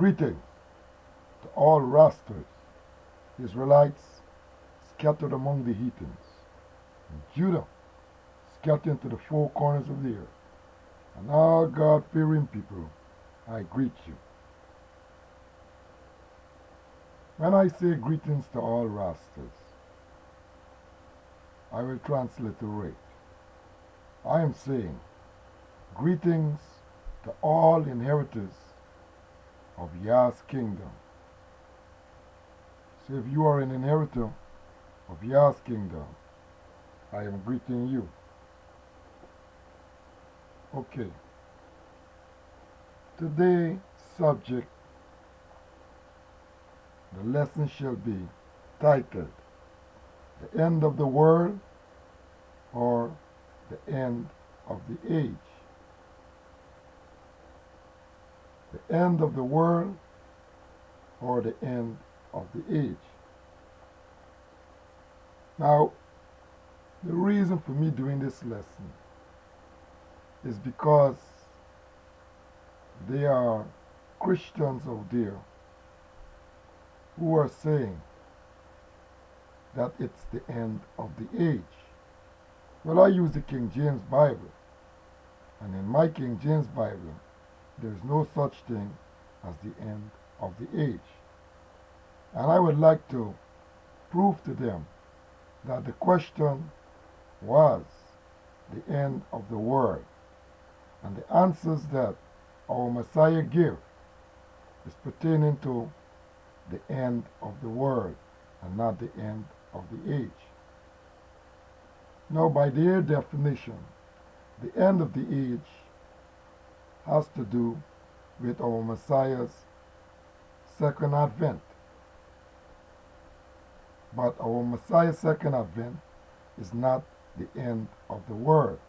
Greetings to all Rastas, Israelites scattered among the heathens, and Judah scattered into the four corners of the earth, and all God-fearing people, I greet you. When I say greetings to all Rastas, I will transliterate. I am saying greetings to all inheritors of Yah's kingdom. So if you are an inheritor of Yah's kingdom, I am greeting you. Okay. Today's subject, the lesson shall be titled, The End of the World or the End of the Age. The end of the world or the end of the age. Now, the reason for me doing this lesson is because there are Christians out there who are saying that it's the end of the age. Well, I use the King James Bible, and in my King James Bible, there's no such thing as the end of the age. And I would like to prove to them that the question was the end of the world. And the answers that our Messiah gave is pertaining to the end of the world and not the end of the age. Now, by their definition, the end of the age has to do with our Messiah's second advent. But our Messiah's second advent is not the end of the world.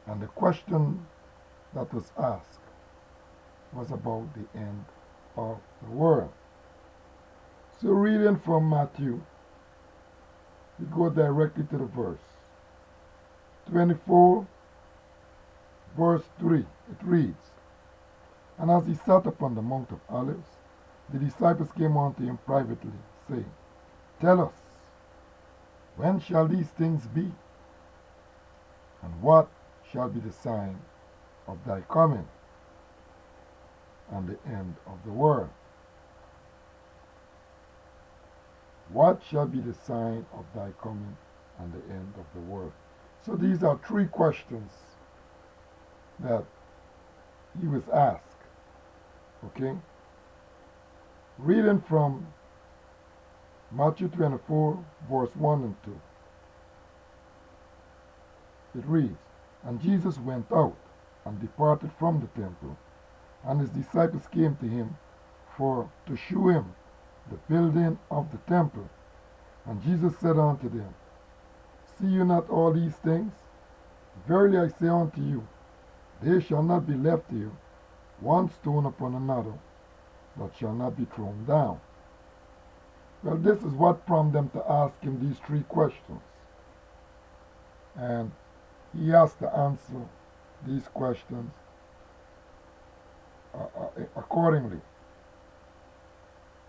And the question that was asked was about the end of the world. So reading from Matthew, we go directly to the verse. 24 verse 3, it reads, And as he sat upon the Mount of Olives, the disciples came unto him privately, saying, Tell us, when shall these things be? And what shall be the sign of thy coming and the end of the world? What shall be the sign of thy coming and the end of the world? So these are three questions that he was asked. Okay? Reading from Matthew 24, verse 1 and 2. It reads, And Jesus went out and departed from the temple, and his disciples came to him to shew him the building of the temple. And Jesus said unto them, See you not all these things? Verily I say unto you, there shall not be left here one stone upon another that shall not be thrown down. Well, this is what prompted them to ask him these three questions. And he has to answer these questions accordingly.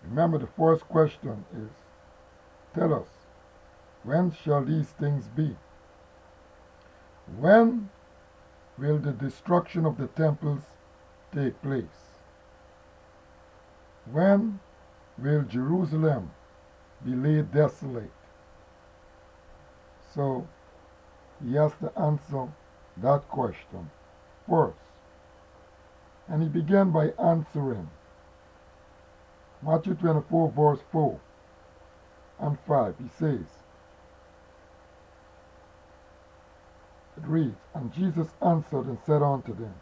Remember, the first question is, Tell us, when shall these things be? When will the destruction of the temples take place? When will Jerusalem be laid desolate? So he has to answer that question first. And he began by answering Matthew 24, verse 4 and 5. He says, it reads, And Jesus answered and said unto them,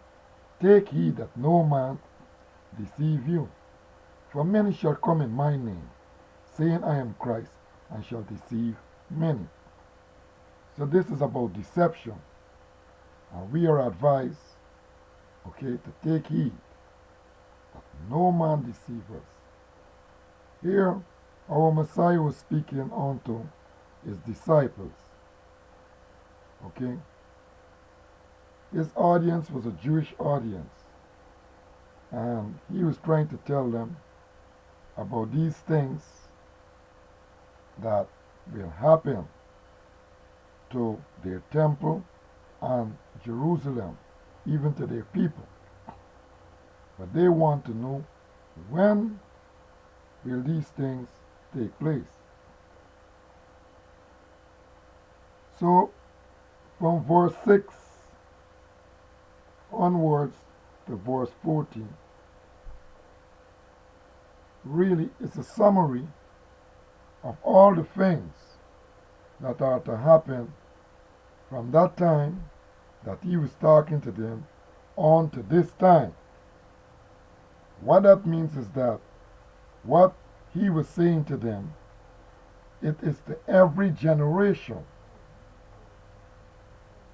Take heed that no man deceive you. For many shall come in my name, saying, I am Christ, and shall deceive many. So this is about deception. And we are advised, okay, to take heed that no man deceive us. Here, our Messiah was speaking unto his disciples. Okay? His audience was a Jewish audience. And he was trying to tell them about these things that will happen to their temple and Jerusalem, even to their people. But they want to know, when will these things take place? So from verse 6 onwards to verse 14, really it's a summary of all the things that are to happen from that time that he was talking to them on to this time. What that means is that what he was saying to them, it is to every generation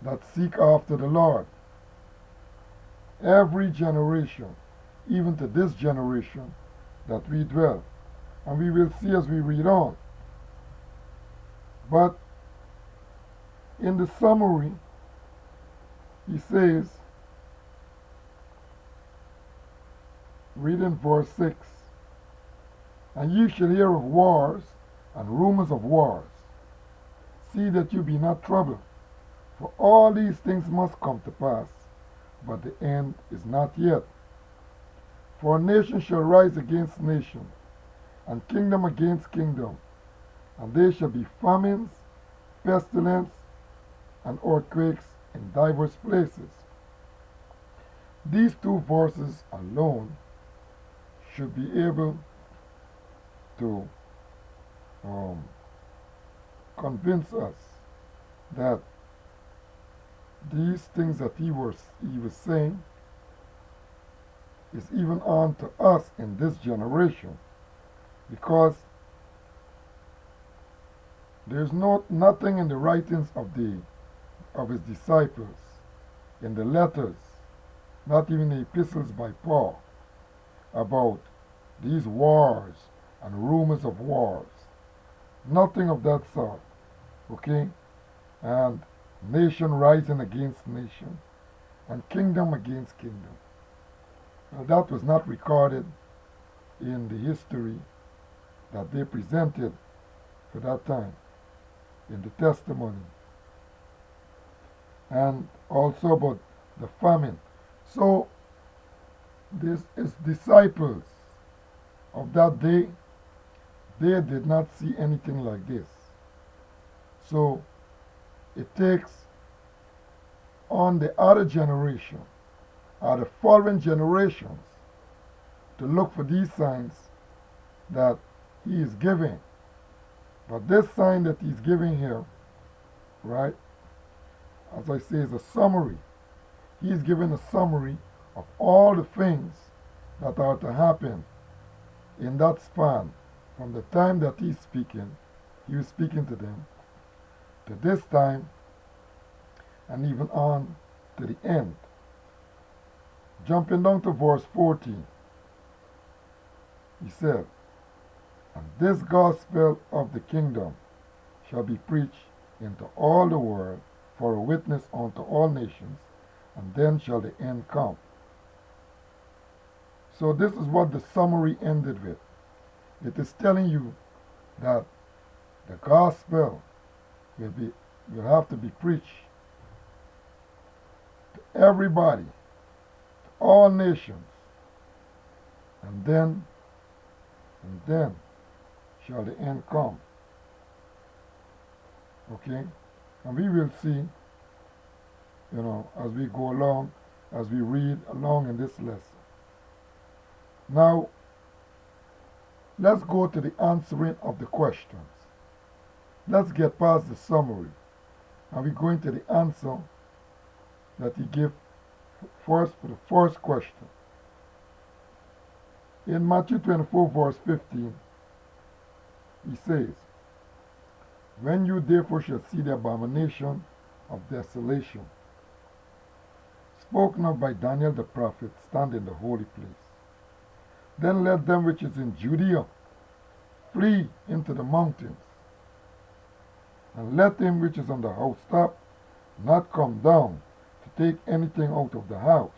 that seek after the Lord. Every generation, even to this generation that we dwell. And we will see as we read on. But in the summary, he says, reading verse 6, and ye shall hear of wars and rumors of wars. See that you be not troubled, for all these things must come to pass, but the end is not yet. For nation shall rise against nation, and kingdom against kingdom, and there shall be famines, pestilence, and earthquakes in divers places. These two verses alone should be able to convince us that these things that he was saying is even on to us in this generation, because there's nothing in the writings of his disciples, in the letters, not even the epistles by Paul, about these wars and rumors of wars. Nothing of that sort. Okay? And nation rising against nation, and kingdom against kingdom. Now, that was not recorded in the history that they presented for that time, in the testimony. And also about the famine. So, this is disciples of that day, they did not see anything like this. So, it takes on the other generation, or the following generations, to look for these signs that he is giving. But this sign that he's giving here, right, as I say, is a summary. He's giving a summary of all the things that are to happen in that span, from the time that he was speaking to them, to this time, and even on to the end. Jumping down to verse 14, he said, and this gospel of the kingdom shall be preached into all the world for a witness unto all nations, and then shall the end come. So this is what the summary ended with. It is telling you that the gospel will have to be preached to everybody, to all nations, and then shall the end come. Okay? And we will see, as we go along, as we read along in this lesson. Now, let's go to the answering of the questions. Let's get past the summary, and we're going to the answer that he gave first for the first question. In Matthew 24, verse 15, he says, when you therefore shall see the abomination of desolation, spoken of by Daniel the prophet, stand in the holy place, then let them which is in Judea flee into the mountains, and let him which is on the housetop not come down to take anything out of the house,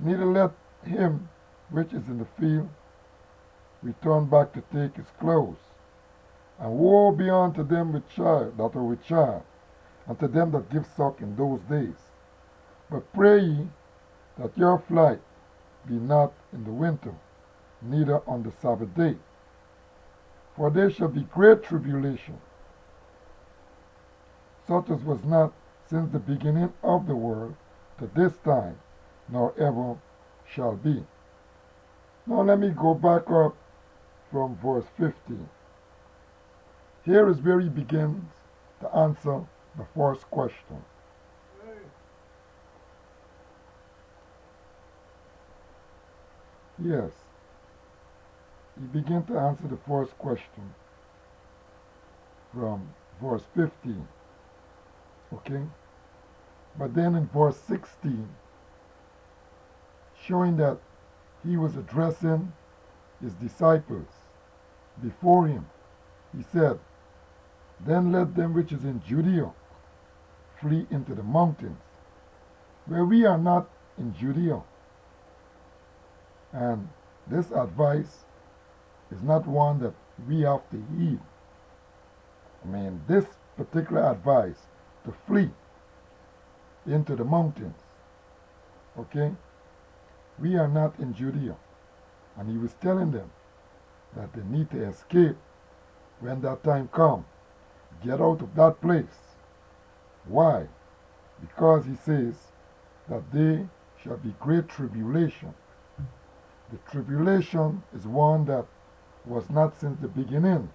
neither let him which is in the field return back to take his clothes. And woe be unto them with child that are with child, and to them that give suck in those days. But pray ye that your flight be not in the winter, neither on the Sabbath day. For there shall be great tribulation, such as was not since the beginning of the world to this time, nor ever shall be. Now let me go back up from verse 15. Here is where he begins to answer the first question. Yes, he begins to answer the first question from verse 15. Okay? But then in verse 16, showing that he was addressing his disciples before him, he said, Then let them which is in Judea flee into the mountains, where we are not in Judea. And this advice is not one that we have to heed. I mean, this particular advice to flee into the mountains, okay? We are not in Judea. And he was telling them that they need to escape when that time comes. Get out of that place. Why? Because he says that there shall be great tribulation. The tribulation is one that was not since the beginning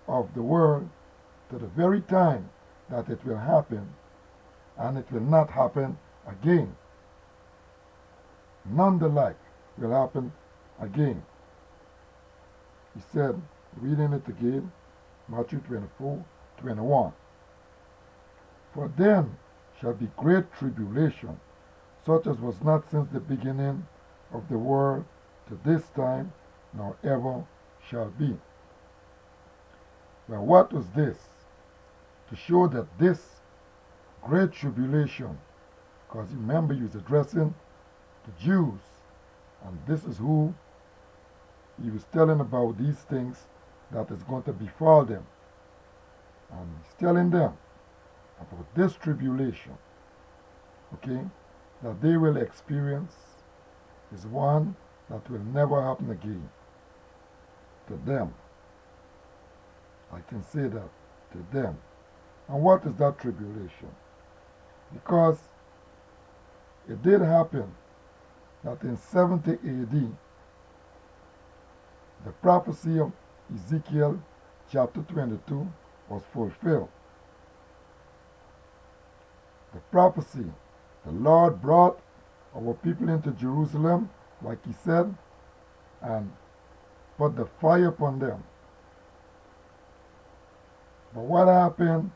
of the world to the very time that it will happen, and it will not happen again. None the like will happen again. He said, reading it again, Matthew 24:21. For then shall be great tribulation, such as was not since the beginning of the world to this time, nor ever shall be. Well, what was this? To show that this great tribulation, because remember he was addressing the Jews, and this is who he was telling about these things that is going to befall them. And he's telling them about this tribulation, okay, that they will experience is one that will never happen again to them. I can say that to them. And what is that tribulation? Because it did happen that in 70 AD, the prophecy of Ezekiel chapter 22 was fulfilled. The prophecy, the Lord brought our people into Jerusalem, like he said, and put the fire upon them. But what happened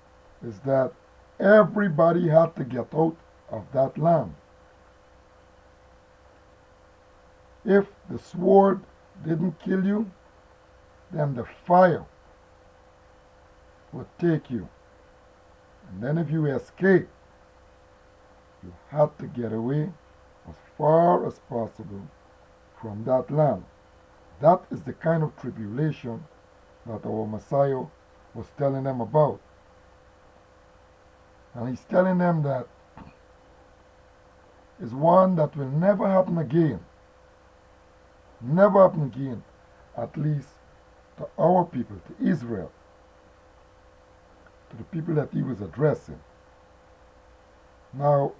is that everybody had to get out of that land. If the sword didn't kill you, then the fire would take you. And then if you escape, you had to get away as far as possible from that land. That is the kind of tribulation that our Messiah was telling them about. And he's telling them that is one that will never happen again. Never happen again, at least to our people, to Israel, to the people that he was addressing. Now,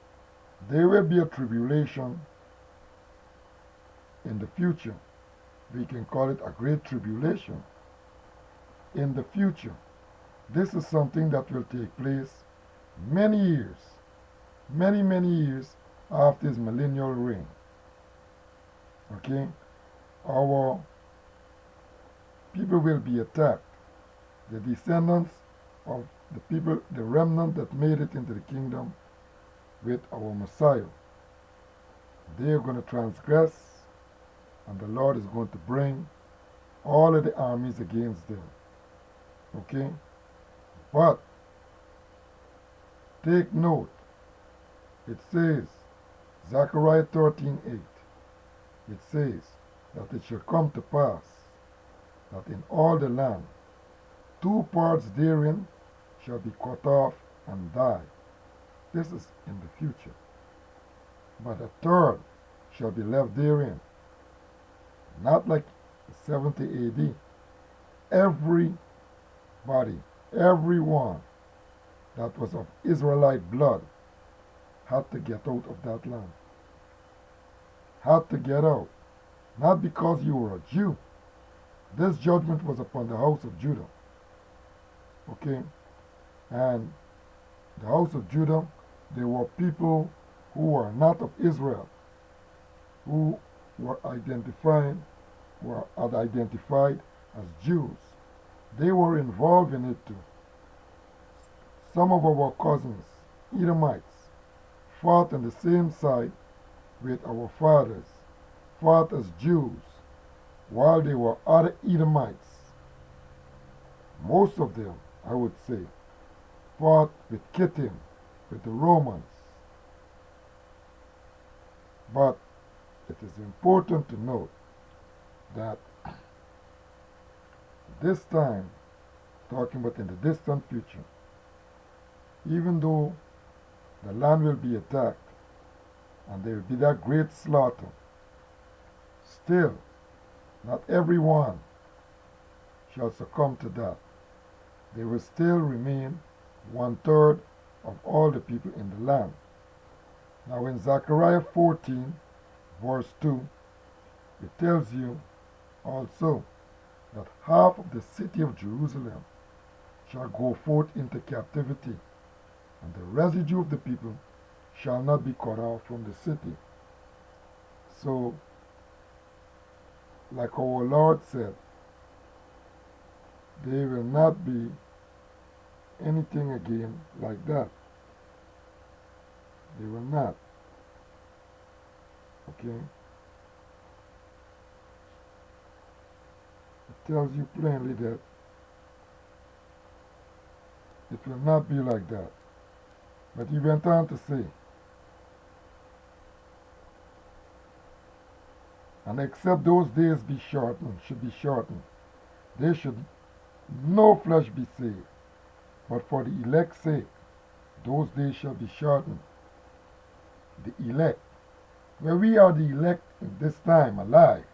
there will be a tribulation in the future. We can call it a great tribulation in the future. This is something that will take place many years, many years after his millennial reign. Okay? Our people will be attacked. The descendants of the people, the remnant that made it into the kingdom with our Messiah, they are going to transgress, and the Lord is going to bring all of the armies against them. Okay? But take note, it says, Zechariah 13:8, it says that it shall come to pass that in all the land 2 parts therein shall be cut off and die. This is in the future. But a third shall be left therein. Not like 70 AD. Everybody, everyone that was of Israelite blood had to get out of that land. Had to get out. Not because you were a Jew. This judgment was upon the house of Judah. Okay? And the house of Judah, they were people who were not of Israel, who had identified as Jews. They were involved in it too. Some of our cousins, Edomites, fought on the same side with our fathers, fought as Jews, while there were other Edomites. Most of them, I would say, fought with Kittim, with the Romans. But it is important to note that this time, talking about in the distant future, even though the land will be attacked and there will be that great slaughter, still, not everyone shall succumb to that. There will still remain 1/3 of all the people in the land. Now in Zechariah 14, verse 2, it tells you also that half of the city of Jerusalem shall go forth into captivity, and the residue of the people shall not be cut off from the city. So, like our Lord said, there will not be anything again like that. They will not. Okay? It tells you plainly that it will not be like that. But he went on to say, and except those days should be shortened, there should no flesh be saved. But for the elect's sake, those days shall be shortened. The elect. Where we are the elect in this time alive.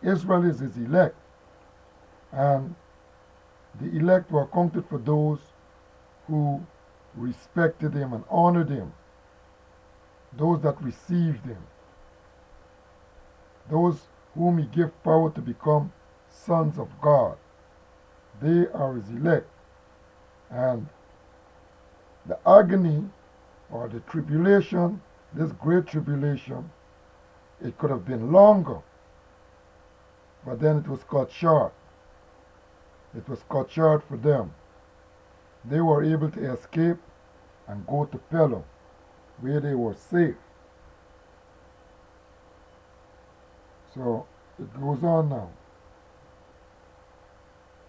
Israel is his elect. And the elect were counted for those who respected him and honored him. Those that received him. Those whom he gave power to become sons of God. They are his elect. And the agony or the tribulation, this great tribulation, it could have been longer, but then it was cut short. It was cut short for them. They were able to escape and go to Peluh, where they were safe. So it goes on now.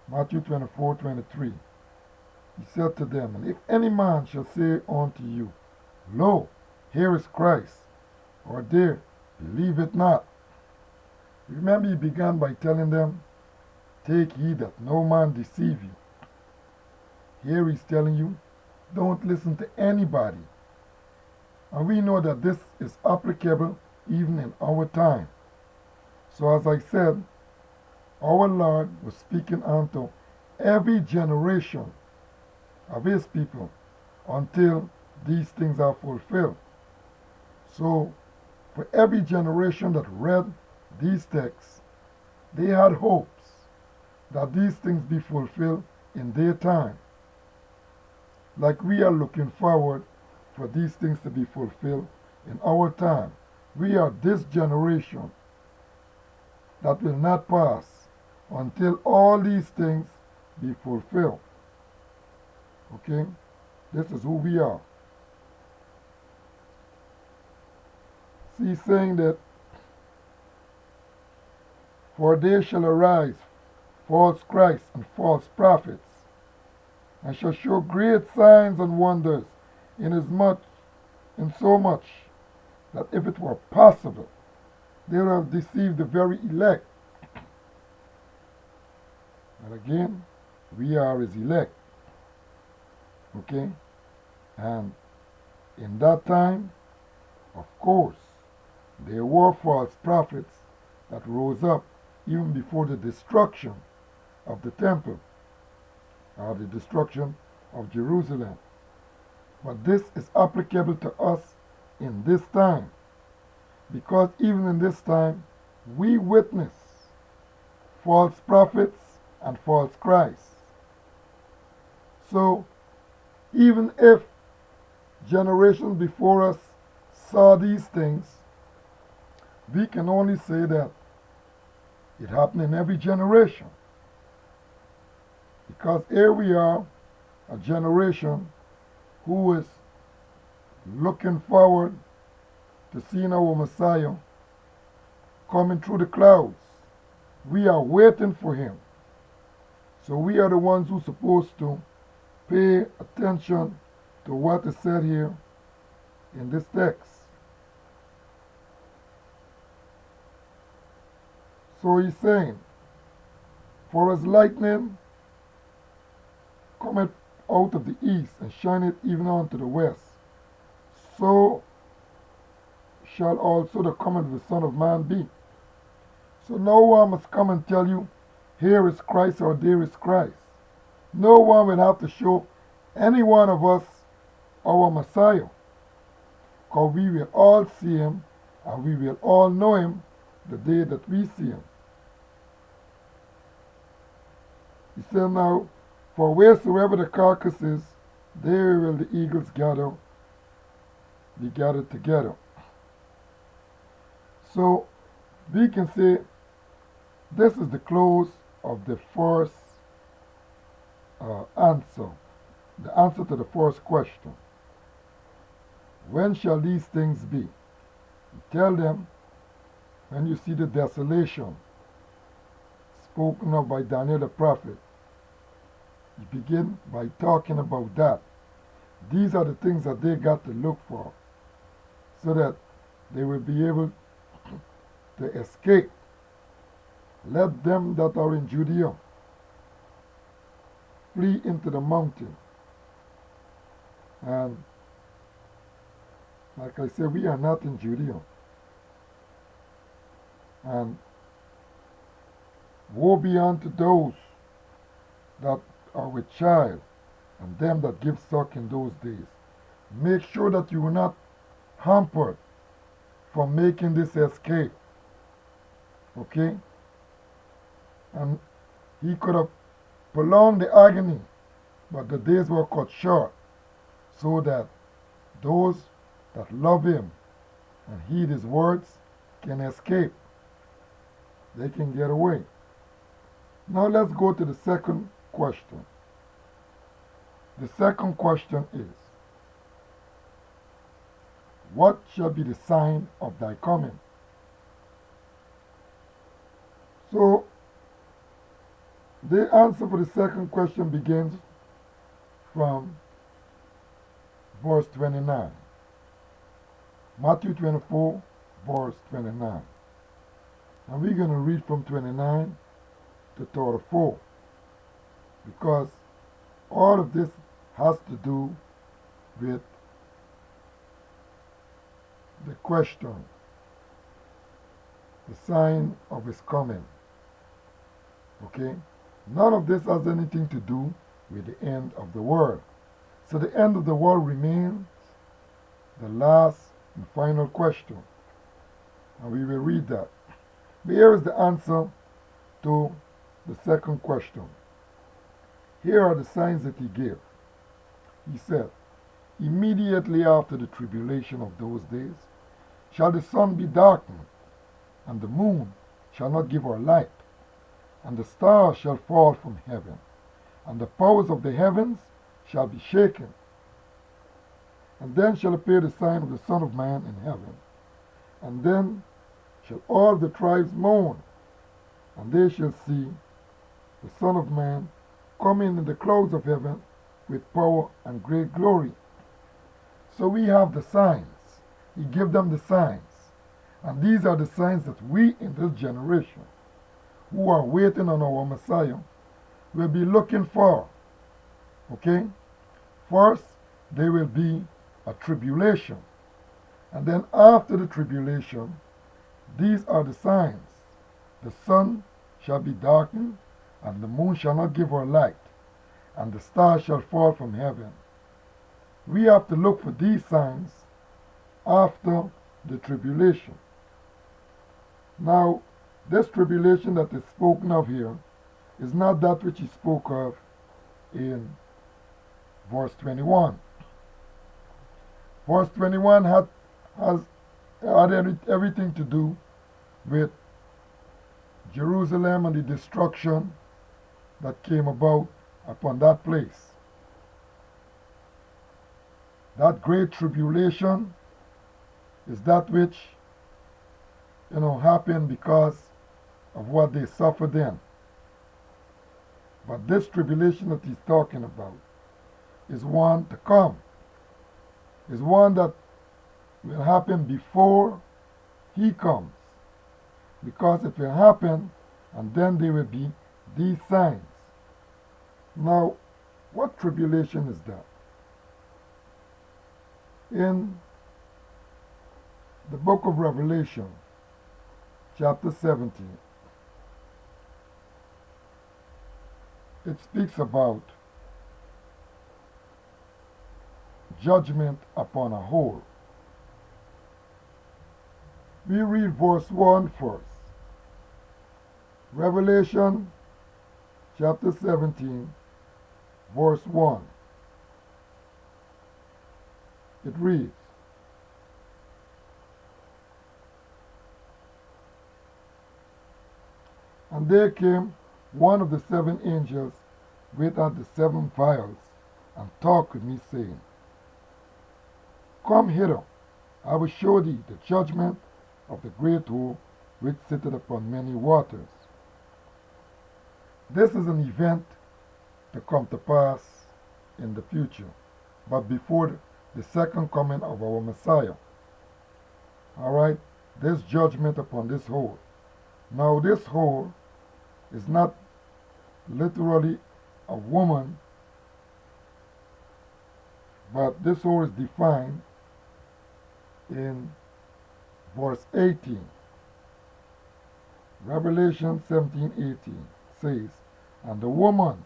Matthew 24:23. He said to them, and if any man shall say unto you, Lo, here is Christ, or there, believe it not. Remember he began by telling them, take heed that no man deceive you. Here he's telling you, don't listen to anybody. And we know that this is applicable even in our time. So as I said, our Lord was speaking unto every generation of his people until these things are fulfilled. So, for every generation that read these texts, they had hopes that these things be fulfilled in their time. Like we are looking forward for these things to be fulfilled in our time. We are this generation that will not pass until all these things be fulfilled. Okay? This is who we are. See, saying that, for there shall arise false Christs and false prophets, and shall show great signs and wonders, insomuch that if it were possible, They would have deceived the very elect. And again, we are his elect. Okay? And in that time, of course, there were false prophets that rose up even before the destruction of the temple or the destruction of Jerusalem. But this is applicable to us in this time, because even in this time we witness false prophets and false Christs. So even if generations before us saw these things, we can only say that it happened in every generation. Because here we are, a generation who is looking forward to seeing our Messiah coming through the clouds. We are waiting for him. So we are the ones who are supposed to pay attention to what is said here in this text. So he's saying, for as lightning cometh out of the east and shineth even unto the west, so shall also the coming of the Son of Man be. So no one must come and tell you, here is Christ or there is Christ. No one will have to show any one of us our Messiah, because we will all see him and we will all know him the day that we see him. He said now, for wheresoever the carcass is, there will the eagles be gathered together. So we can say this is the close of the first answer, the answer to the first question. When shall these things be? You tell them when you see the desolation spoken of by Daniel the prophet. You begin by talking about that. These are the things that they got to look for so that they will be able to escape. Let them that are in Judea flee into the mountain. And like I said, we are not in Judea. And woe be unto those that are with child and them that give suck in those days. Make sure that you are not hampered from making this escape. Okay? And he could have prolonged the agony, but the days were cut short so that those that love him and heed his words can escape. They can get away. Now let's go to the second question. The second question is, what shall be the sign of thy coming? So, the answer for the second question begins from verse 29. Matthew 24, verse 29. And we're going to read from 29 to 34, because all of this has to do with the question, the sign of his coming. Okay? None of this has anything to do with the end of the world. So the end of the world remains the last and final question. And we will read that. But here is the answer to the second question. Here are the signs that he gave. He said, immediately after the tribulation of those days shall the sun be darkened, and the moon shall not give her light, and the stars shall fall from heaven, and the powers of the heavens shall be shaken. And then shall appear the sign of the Son of Man in heaven. And then shall all the tribes mourn, and they shall see the Son of Man coming in the clouds of heaven with power and great glory. So we have the signs. He gave them the signs. And these are the signs that we in this generation who are waiting on our Messiah will be looking for. Okay? First, there will be a tribulation. And then after the tribulation, these are the signs. The sun shall be darkened, and the moon shall not give her light, and the stars shall fall from heaven. We have to look for these signs after the tribulation. Now, this tribulation that is spoken of here is not that which he spoke of in verse 21. Verse 21 had everything to do with Jerusalem and the destruction that came about upon that place. That great tribulation is that which, happened because of what they suffered then. But this tribulation that he's talking about is one to come, is one that will happen before he comes. Because it will happen, and then there will be these signs. Now, what tribulation is that? In the book of Revelation, chapter 17, it speaks about judgment upon a whole. We read verse 1 first. Revelation chapter 17, verse 1. It reads, "And there came one of the seven angels with at the seven vials, and talked with me, saying, Come hither, I will show thee the judgment of the great whore which sitteth upon many waters." This is an event to come to pass in the future, but before the second coming of our Messiah. Alright, this judgment upon this whore. Now this whore is not literally a woman, but this whore is defined in verse 18. Revelation 17:18 says, "And the woman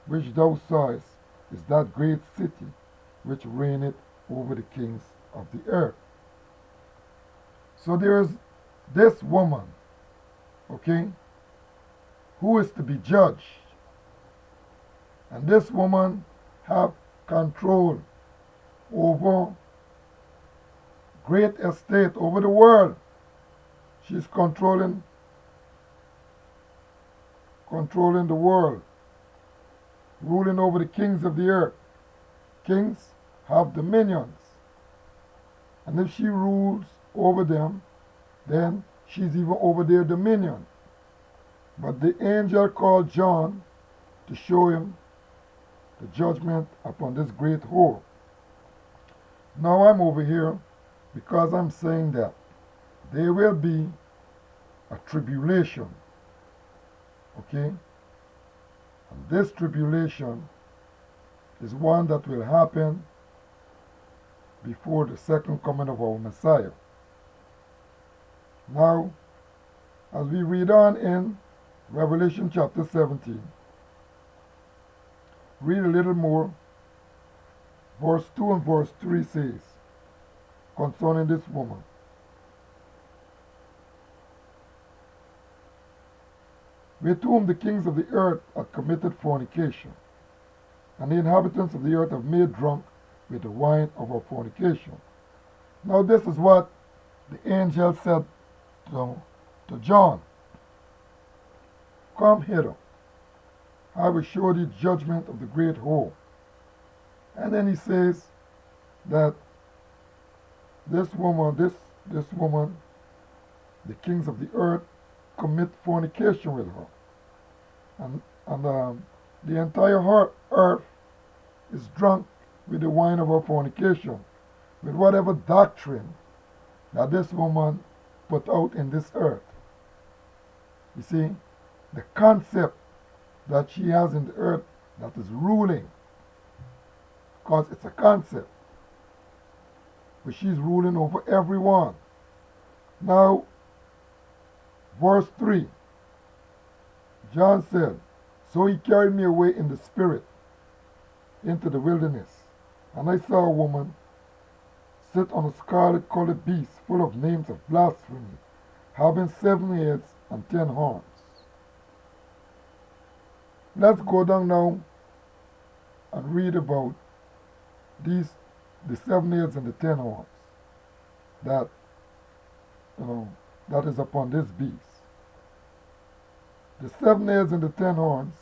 which thou sawest is that great city which reigneth over the kings of the earth." So there is this woman, okay, who is to be judged. And this woman have control over great estate over the world. She's controlling the world, ruling over the kings of the earth. Kings have dominions. And if she rules over them, then she's even over their dominion. But the angel called John to show him the judgment upon this great whore. Now I'm over here because I'm saying that there will be a tribulation. Okay? And this tribulation is one that will happen before the second coming of our Messiah. Now, as we read on in Revelation chapter 17, read a little more. Verse 2 and verse 3 says, concerning this woman, "With whom the kings of the earth have committed fornication, and the inhabitants of the earth have made drunk with the wine of her fornication." Now this is what the angel said to John. "Come hither, I will show thee judgment of the great whore." And then he says that this woman, the kings of the earth commit fornication with her. And the entire earth is drunk with the wine of her fornication, with whatever doctrine that this woman put out in this earth. You see, the concept that she has in the earth that is ruling, because it's a concept, but she's ruling over everyone. Now, verse 3, John said, "So he carried me away in the spirit into the wilderness, and I saw a woman sit on a scarlet-colored beast full of names of blasphemy, having 7 heads and 10 horns." Let's go down now and read about the 7 heads and the 10 horns that that is upon this beast. The 7 heads and the 10 horns.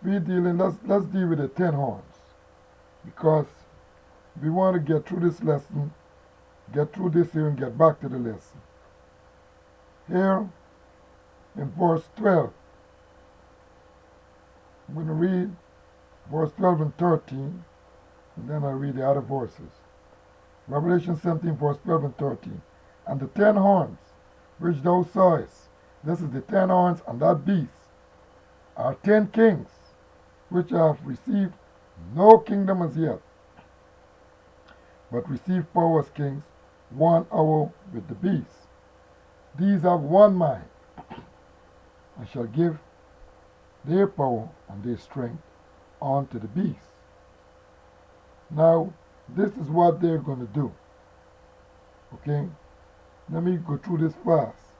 Let's deal with the 10 horns, because we want to get through this lesson, get through this here and get back to the lesson. Here in verse 12, I'm going to read verse 12 and 13, and then I'll read the other verses. Revelation 17, verse 12 and 13. "And the 10 horns which thou sawest," this is the 10 horns and that beast, "are 10 kings, which have received no kingdom as yet, but receive power as kings 1 hour with the beast. These have one mind, and shall give their power and their strength unto the beast." Now, this is what they're going to do. Okay? Let me go through this fast.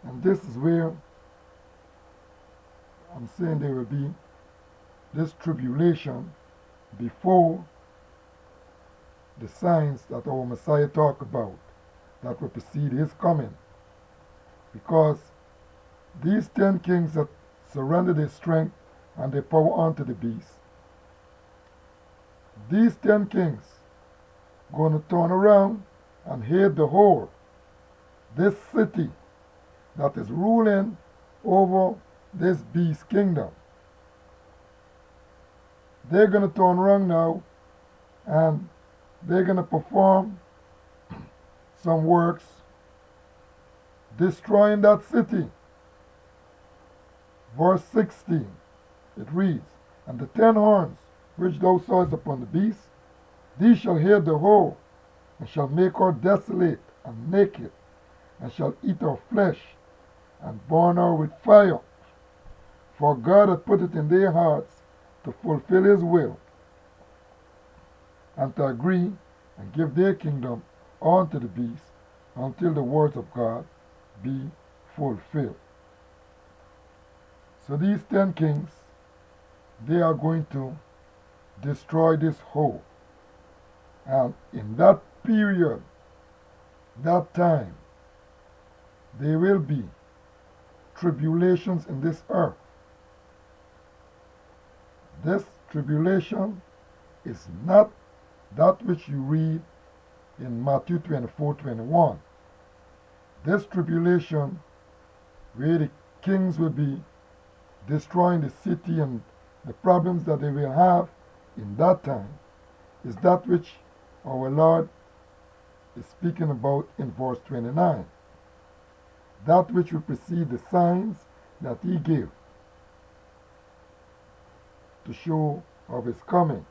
And this is where I'm saying there will be this tribulation before the signs that our Messiah talked about that will precede his coming. Because these 10 kings that surrender their strength and their power unto the beast, these 10 kings going to turn around and hate the whole, this city that is ruling over this beast kingdom. They're going to turn around now and they're going to perform some works destroying that city. Verse 16, it reads, "And the 10 horns which thou sawest upon the beast, these shall hear the whole, and shall make her desolate and naked, and shall eat her flesh, and burn her with fire. For God hath put it in their hearts to fulfill his will, and to agree and give their kingdom unto the beast, until the words of God be fulfilled." So these 10 kings, they are going to destroy this whole. And in that period, that time, there will be tribulations in this earth. This tribulation is not that which you read in Matthew 24:21. This tribulation, where the kings will be destroying the city and the problems that they will have in that time, is that which our Lord is speaking about in verse 29. That which will precede the signs that he gave to show of his coming.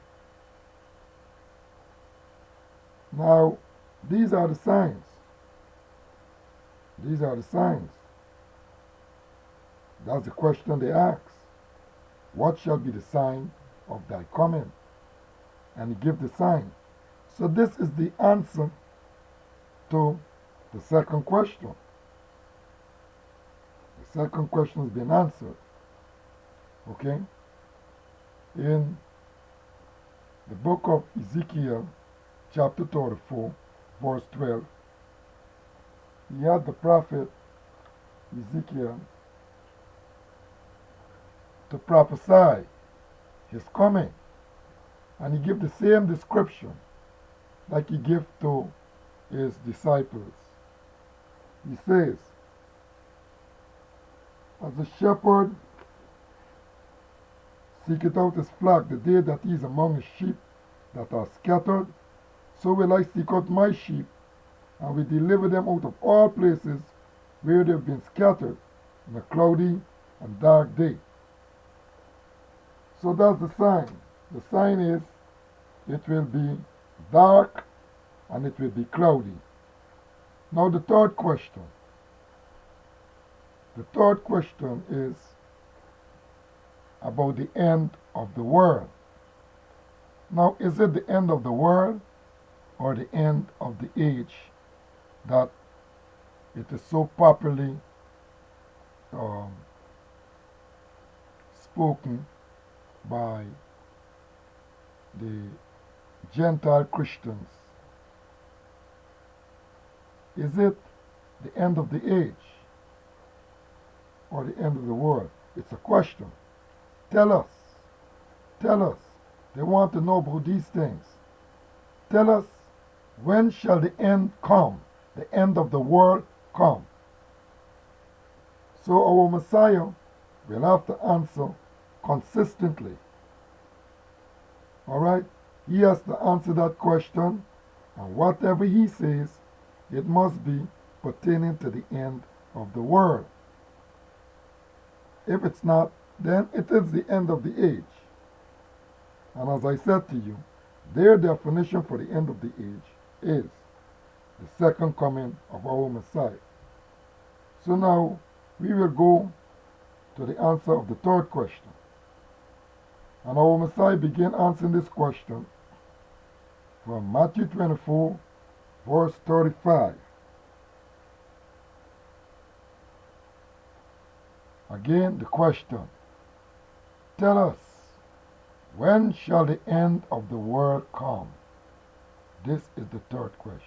Now, these are the signs. These are the signs. That's the question they ask. What shall be the sign of thy coming? And he gives the sign. So this is the answer to the second question. The second question has been answered. Okay? In the book of Ezekiel, chapter 34, verse 12, he had the prophet Ezekiel to prophesy his coming. And he gave the same description like he gave to his disciples. He says, "As a shepherd seeketh out his flock the day that he is among his sheep that are scattered, so will I seek out my sheep and will deliver them out of all places where they have been scattered in a cloudy and dark day. So that's the sign. The sign is it will be dark and it will be cloudy. Now the third question. The third question is about the end of the world. Now, is it the end of the world or the end of the age that it is so popularly um, spoken by the Gentile Christians? Is it the end of the age or the end of the world? It's a question. Tell us. Tell us. They want to know about these things. Tell us, when shall the end come? The end of the world come? So our Messiah will have to answer consistently. Alright? He has to answer that question, and whatever he says, it must be pertaining to the end of the world. If it's not, then it is the end of the age. And as I said to you, their definition for the end of the age is the second coming of our Messiah. So now we will go to the answer of the third question. And our Messiah began answering this question from Matthew 24, verse 35. Again, the question. Tell us, when shall the end of the world come? This is the third question.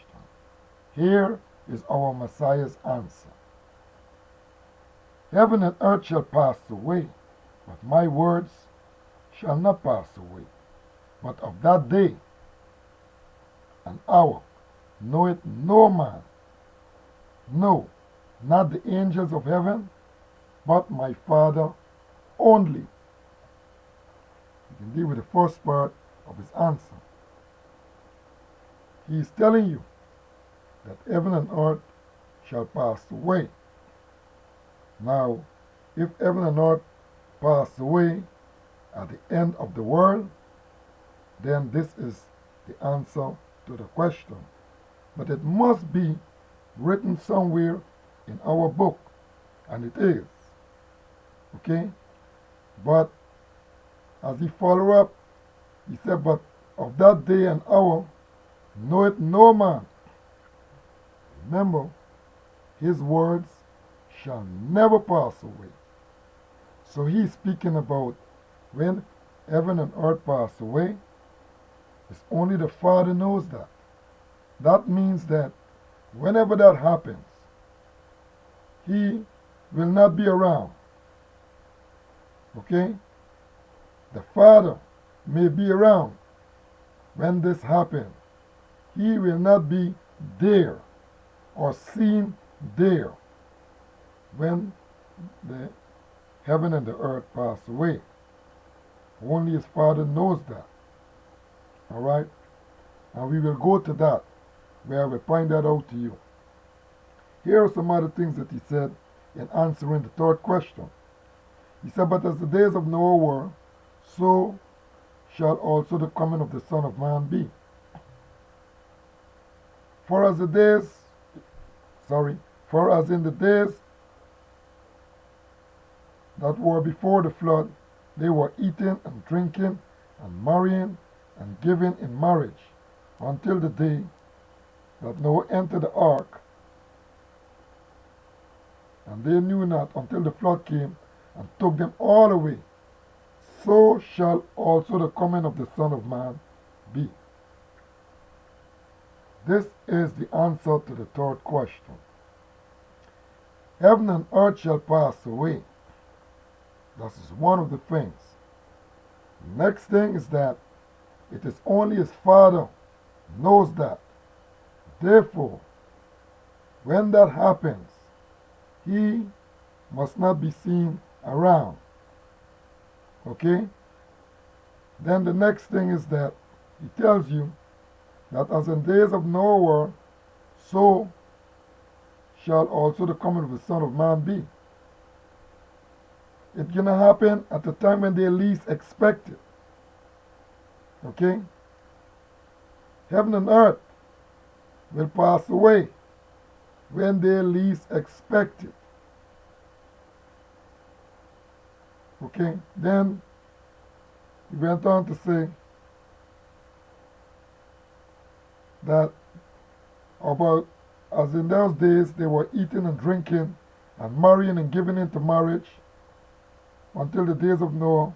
Here is our Messiah's answer. Heaven and earth shall pass away, but my words shall not pass away. But of that day and hour knoweth no man, no, not the angels of heaven, but my Father only. You can deal with the first part of his answer. He is telling you that heaven and earth shall pass away. Now, if heaven and earth pass away at the end of the world, then this is the answer to the question. But it must be written somewhere in our book, and it is. Okay? But as he follow up, he said, but of that day and hour knoweth no man. Remember, his words shall never pass away. So he's speaking about when heaven and earth pass away, it's only the Father knows that. That means that whenever that happens, he will not be around. Okay? The Father may be around when this happens. He will not be there or seen there when the heaven and the earth pass away. Only his Father knows that. Alright? And we will go to that, where I will point that out to you. Here are some other things that he said in answering the third question. He said, but as the days of Noah were, so shall also the coming of the Son of Man be. For as in the days that were before the flood, they were eating and drinking and marrying and giving in marriage until the day that Noah entered the ark, and they knew not until the flood came and took them all away. So shall also the coming of the Son of Man be. This is the answer to the third question. Heaven and earth shall pass away. That is one of the things. The next thing is that it is only his Father knows that. Therefore, when that happens, he must not be seen around. Okay? Then the next thing is that he tells you that as in days of Noah, so shall also the coming of the Son of Man be. It's going to happen at the time when they least expect it. Okay? Heaven and earth will pass away when they least expect it. Okay? Then he went on to say that about as in those days they were eating and drinking and marrying and giving into marriage until the days of Noah,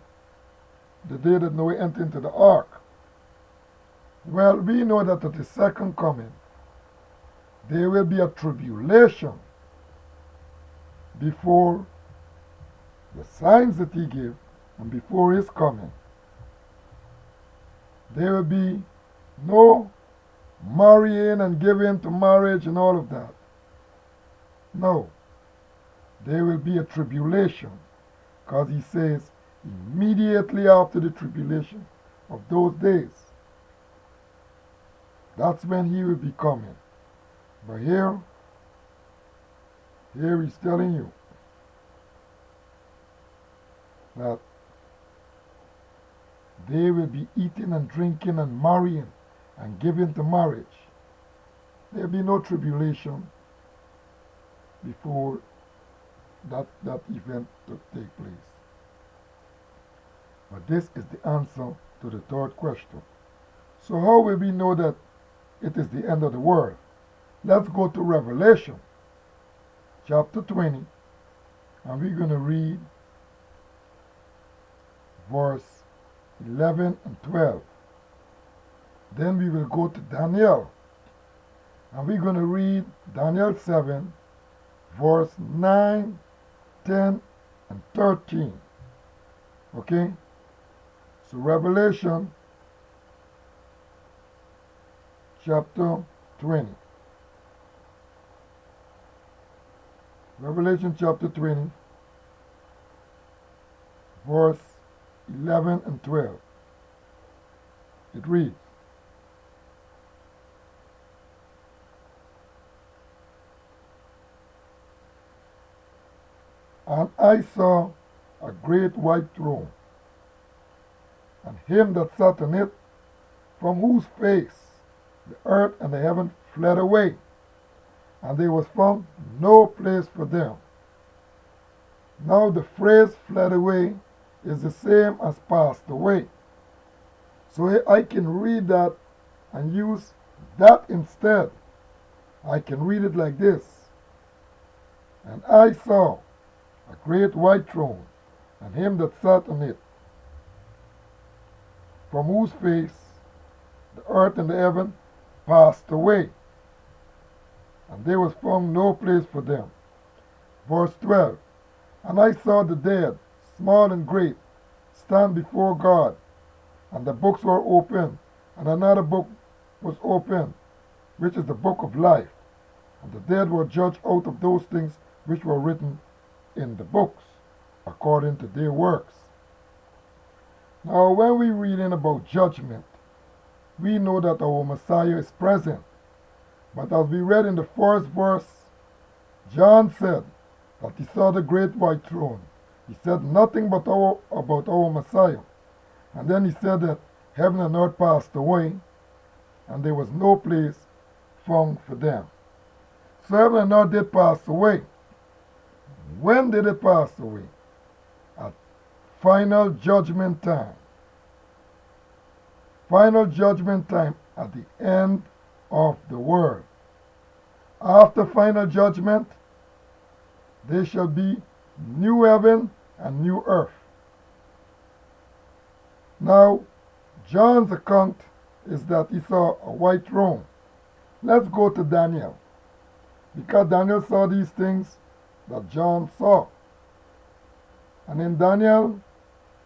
the day that Noah entered into the ark. Well, we know that at the second coming, there will be a tribulation before the signs that he gave and before his coming. There will be no marrying and giving to marriage and all of that. No. There will be a tribulation, because he says immediately after the tribulation of those days, that's when he will be coming. But here he's telling you that they will be eating and drinking and marrying and giving to marriage. There will be no tribulation before that event to take place. But this is the answer to the third question. So how will we know that it is the end of the world? Let's go to Revelation chapter 20, and we're going to read verse 11 and 12. Then we will go to Daniel, and we're going to read Daniel 7, verse 9, 10, and 13. Okay? So Revelation chapter 20. Revelation chapter 20, verse 11 and 12. It reads, "And I saw a great white throne, and him that sat on it, from whose face the earth and the heaven fled away, and there was found no place for them." Now the phrase fled away is the same as passed away. So I can read that and use that instead. I can read it like this. "And I saw a great white throne, and him that sat on it, from whose face the earth and the heaven passed away, and there was found no place for them." Verse 12, "And I saw the dead, small and great, stand before God, and the books were opened, and another book was opened, which is the book of life. And the dead were judged out of those things which were written in the books, according to their works." Now, when we reading about judgment, we know that our Messiah is present. But as we read in the first verse, John said that he saw the great white throne. He said nothing but about our Messiah. And then he said that heaven and earth passed away, and there was no place found for them. So heaven and earth did pass away. When did it pass away? At final judgment time. Final judgment time at the end of the world. After final judgment, there shall be new heaven and new earth. Now, John's account is that he saw a white throne. Let's go to Daniel, because Daniel saw these things that John saw. And in Daniel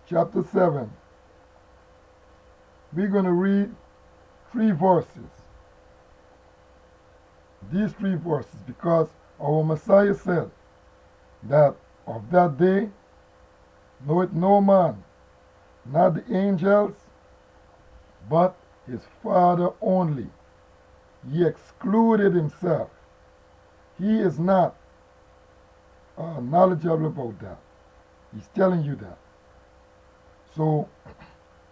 chapter 7, we're going to read 3 verses. These 3 verses, because our Messiah said that of that day knoweth no man, not the angels, but his Father only. He excluded himself. He is not knowledgeable about that. He's telling you that. So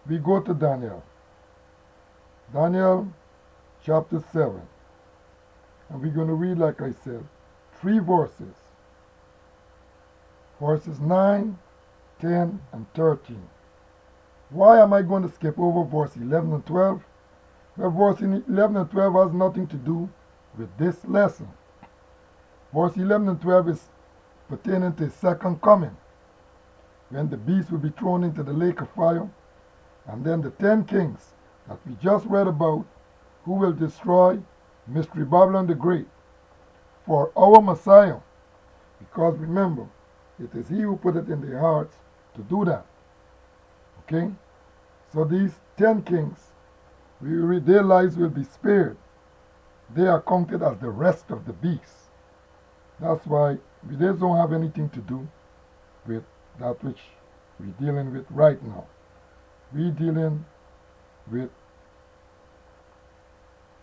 we go to Daniel. Daniel chapter 7. And we're going to read, like I said, 3 verses. Verses 9, 10, and 13. Why am I going to skip over verse 11 and 12? Well, verse 11 and 12 has nothing to do with this lesson. Verse 11 and 12 is pertaining to his second coming, when the beast will be thrown into the lake of fire, and then the 10 kings that we just read about, who will destroy Mystery Babylon the Great for our Messiah. Because remember, it is he who put it in their hearts to do that. Okay? So these 10 kings, their lives will be spared. They are counted as the rest of the beasts. That's why they don't have anything to do with that which we're dealing with right now. We're dealing with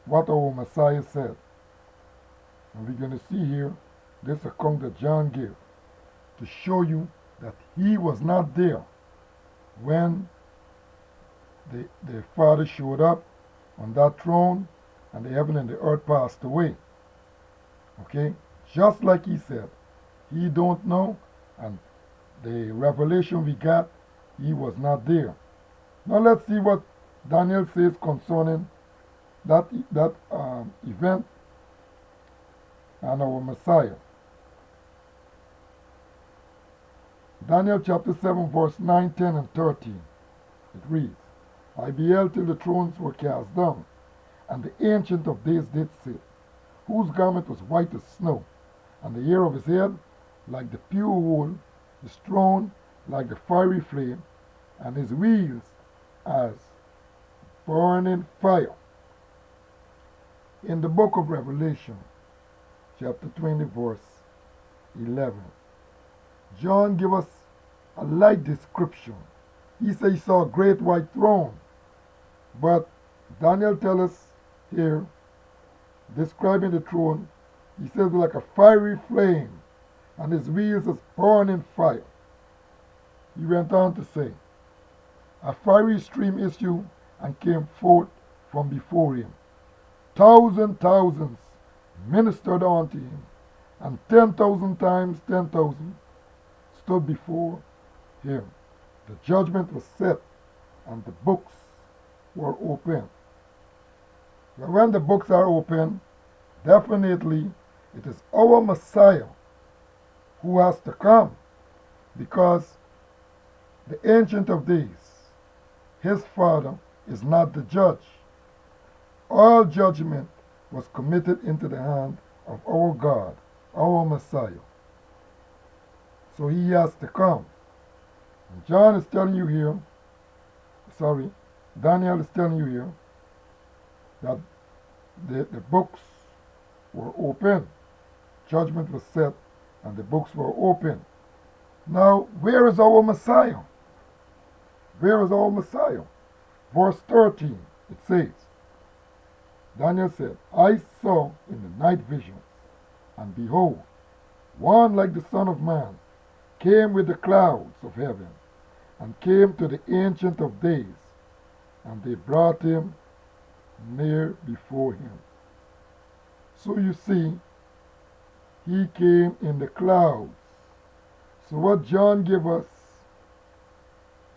what our Messiah said. And we're going to see here this account that John gave to show you that he was not there when the Father showed up on that throne and the heaven and the earth passed away. Okay? Just like he said, he don't know, and the revelation we got, he was not there. Now let's see what Daniel says concerning that event and our Messiah. Daniel chapter 7 verse 9, 10, and 13. It reads, I beheld till the thrones were cast down, and the Ancient of Days did sit, whose garment was white as snow, and the hair of his head like the pure wool, his throne like the fiery flame, and his wheels as burning fire. In the book of Revelation, chapter 20, verse 11, John gives us a light description. He said he saw a great white throne, but Daniel tells us here, describing the throne, he says like a fiery flame, and his wheels as burning fire. He went on to say, a fiery stream issued and came forth from before him. Thousands ministered unto him, and 10,000 times 10,000 stood before him. The judgment was set, and the books were opened. Well, when the books are open, definitely it is our Messiah who has to come, because the Ancient of Days, his Father, is not the judge. All judgment was committed into the hand of our God, our Messiah. So he has to come. And John is telling you here, Daniel is telling you here that the books were open. Judgment was set and the books were open. Now, where is our Messiah? Where is our Messiah? Verse 13, it says, Daniel said, I saw in the night visions, and behold, one like the Son of Man came with the clouds of heaven, and came to the Ancient of Days, and they brought him near before him. So you see, he came in the clouds. So what John gave us,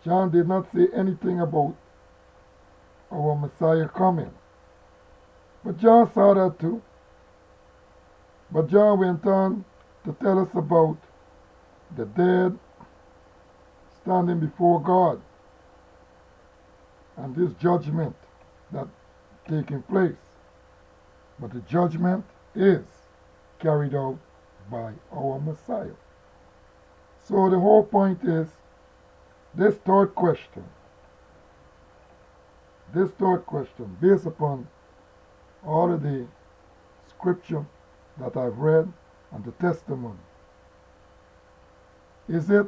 John did not say anything about our Messiah coming. But John saw that too. But John went on to tell us about the dead standing before God and this judgment that taking place. But the judgment is carried out by our Messiah. So the whole point is this third question, based upon all of the scripture that I've read and the testimony. Is it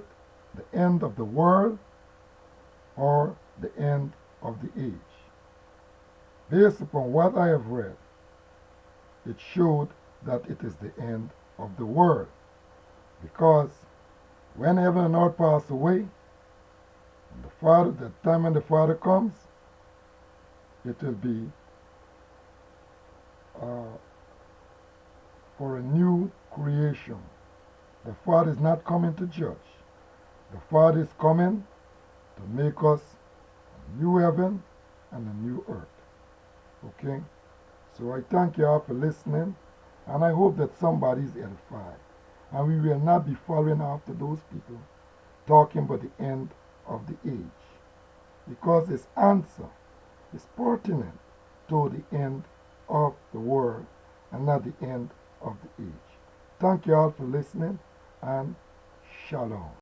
the end of the world or the end of the age? Based upon what I have read it showed that it is the end of the world. Because when heaven and earth pass away, the time when the Father comes, it will be uh, for a new creation. The Father is not coming to judge. The Father is coming to make us a new heaven and a new earth. Okay? So I thank you all for listening, and I hope that somebody is edified. And we will not be following after those people talking about the end of the age, because its answer is pertinent to the end of the world and not the end of the age. Thank you all for listening, and shalom.